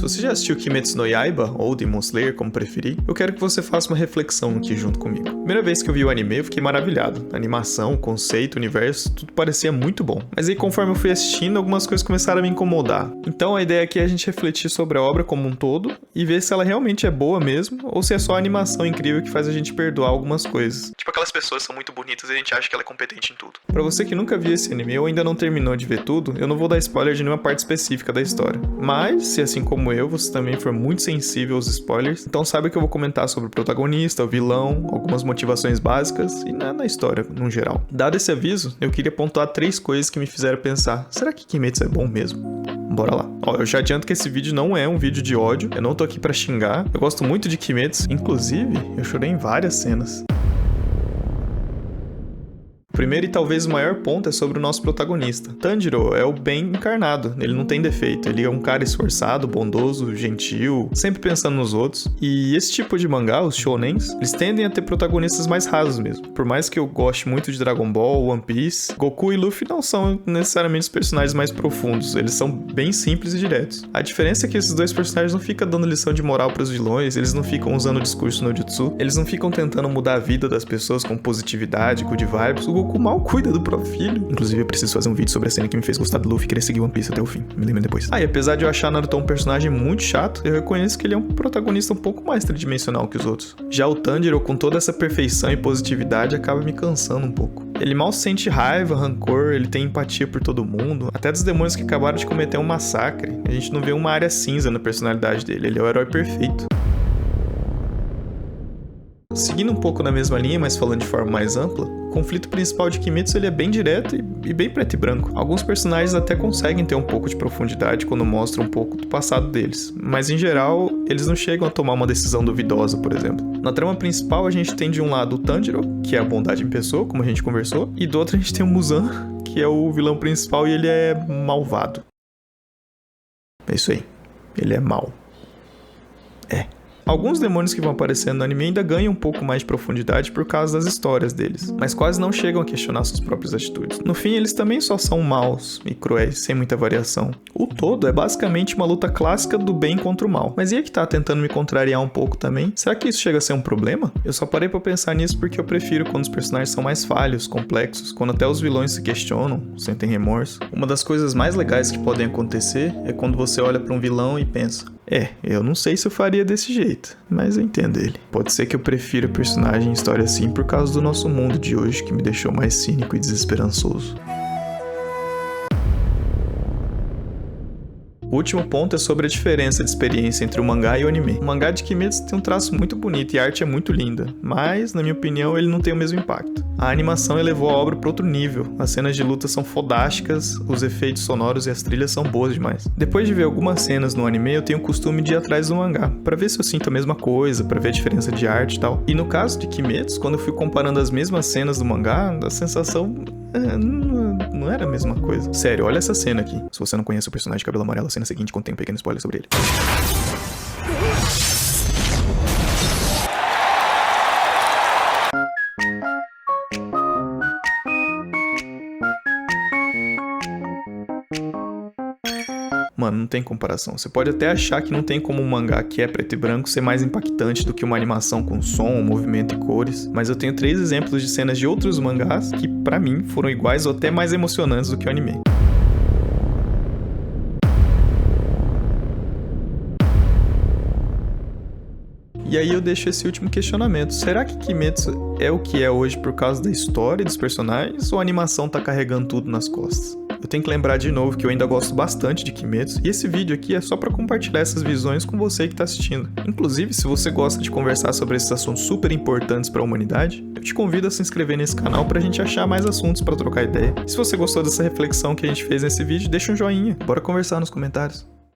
Se você já assistiu Kimetsu no Yaiba, ou Demon Slayer, como preferir, eu quero que você faça uma reflexão aqui junto comigo. Primeira vez que eu vi o anime, eu fiquei maravilhado. A animação, o conceito, o universo, tudo parecia muito bom. Mas aí, conforme eu fui assistindo, algumas coisas começaram a me incomodar. Então a ideia aqui é a gente refletir sobre a obra como um todo e ver se ela realmente é boa mesmo, ou se é só a animação incrível que faz a gente perdoar algumas coisas. Tipo, aquelas pessoas são muito bonitas e a gente acha que ela é competente em tudo. Pra você que nunca viu esse anime ou ainda não terminou de ver tudo, eu não vou dar spoiler de nenhuma parte específica da história. Mas, se assim como eu, você também for muito sensível aos spoilers, então saiba que eu vou comentar sobre o protagonista, o vilão, algumas motivações básicas e na história, no geral. Dado esse aviso, eu queria pontuar 3 coisas que me fizeram pensar, será que Kimetsu é bom mesmo? Bora lá. Ó, eu já adianto que esse vídeo não é um vídeo de ódio, eu não tô aqui pra xingar, eu gosto muito de Kimetsu, inclusive, eu chorei em várias cenas. O primeiro e talvez o maior ponto é sobre o nosso protagonista. Tanjiro é o bem encarnado, ele não tem defeito, ele é um cara esforçado, bondoso, gentil, sempre pensando nos outros. E esse tipo de mangá, os shounens, eles tendem a ter protagonistas mais rasos mesmo. Por mais que eu goste muito de Dragon Ball, One Piece, Goku e Luffy não são necessariamente os personagens mais profundos, eles são bem simples e diretos. A diferença é que esses dois personagens não ficam dando lição de moral pros vilões, eles não ficam usando o discurso no jutsu, eles não ficam tentando mudar a vida das pessoas com positividade, good vibes. O Goku mal cuida do próprio filho. Inclusive, eu preciso fazer um vídeo sobre a cena que me fez gostar do Luffy e querer seguir One Piece até o fim. Me lembra depois. E apesar de eu achar Naruto um personagem muito chato, eu reconheço que ele é um protagonista um pouco mais tridimensional que os outros. Já o Tanjiro, com toda essa perfeição e positividade, acaba me cansando um pouco. Ele mal sente raiva, rancor, ele tem empatia por todo mundo, até dos demônios que acabaram de cometer um massacre. A gente não vê uma área cinza na personalidade dele, ele é o herói perfeito. Seguindo um pouco na mesma linha, mas falando de forma mais ampla, o conflito principal de Kimetsu ele é bem direto e bem preto e branco. Alguns personagens até conseguem ter um pouco de profundidade quando mostram um pouco do passado deles, mas em geral, eles não chegam a tomar uma decisão duvidosa, por exemplo. Na trama principal, a gente tem de um lado o Tanjiro, que é a bondade em pessoa, como a gente conversou, e do outro a gente tem o Muzan, que é o vilão principal e ele é malvado. É isso aí, ele é mau. Alguns demônios que vão aparecendo no anime ainda ganham um pouco mais de profundidade por causa das histórias deles, mas quase não chegam a questionar suas próprias atitudes. No fim, eles também só são maus e cruéis, sem muita variação. O todo é basicamente uma luta clássica do bem contra o mal. Mas e aí que tá tentando me contrariar um pouco também? Será que isso chega a ser um problema? Eu só parei pra pensar nisso porque eu prefiro quando os personagens são mais falhos, complexos, quando até os vilões se questionam, sentem remorso. Uma das coisas mais legais que podem acontecer é quando você olha pra um vilão e pensa: eu não sei se eu faria desse jeito, mas eu entendo ele. Pode ser que eu prefira personagem em história assim por causa do nosso mundo de hoje, que me deixou mais cínico e desesperançoso. O último ponto é sobre a diferença de experiência entre o mangá e o anime. O mangá de Kimetsu tem um traço muito bonito e a arte é muito linda, mas, na minha opinião, ele não tem o mesmo impacto. A animação elevou a obra para outro nível, as cenas de luta são fodásticas, os efeitos sonoros e as trilhas são boas demais. Depois de ver algumas cenas no anime, eu tenho o costume de ir atrás do mangá, para ver se eu sinto a mesma coisa, para ver a diferença de arte e tal. E no caso de Kimetsu, quando eu fui comparando as mesmas cenas do mangá, a sensação não era a mesma coisa. Sério, olha essa cena aqui. Se você não conhece o personagem de cabelo amarelo, a cena seguinte contém um pequeno spoiler sobre ele. Mano, não tem comparação. Você pode até achar que não tem como um mangá que é preto e branco ser mais impactante do que uma animação com som, movimento e cores, mas eu tenho 3 exemplos de cenas de outros mangás que, pra mim, foram iguais ou até mais emocionantes do que o anime. E aí eu deixo esse último questionamento. Será que Kimetsu é o que é hoje por causa da história e dos personagens, ou a animação tá carregando tudo nas costas? Eu tenho que lembrar de novo que eu ainda gosto bastante de Kimetsu, e esse vídeo aqui é só pra compartilhar essas visões com você que tá assistindo. Inclusive, se você gosta de conversar sobre esses assuntos super importantes pra humanidade, eu te convido a se inscrever nesse canal pra gente achar mais assuntos pra trocar ideia. E se você gostou dessa reflexão que a gente fez nesse vídeo, deixa um joinha, bora conversar nos comentários.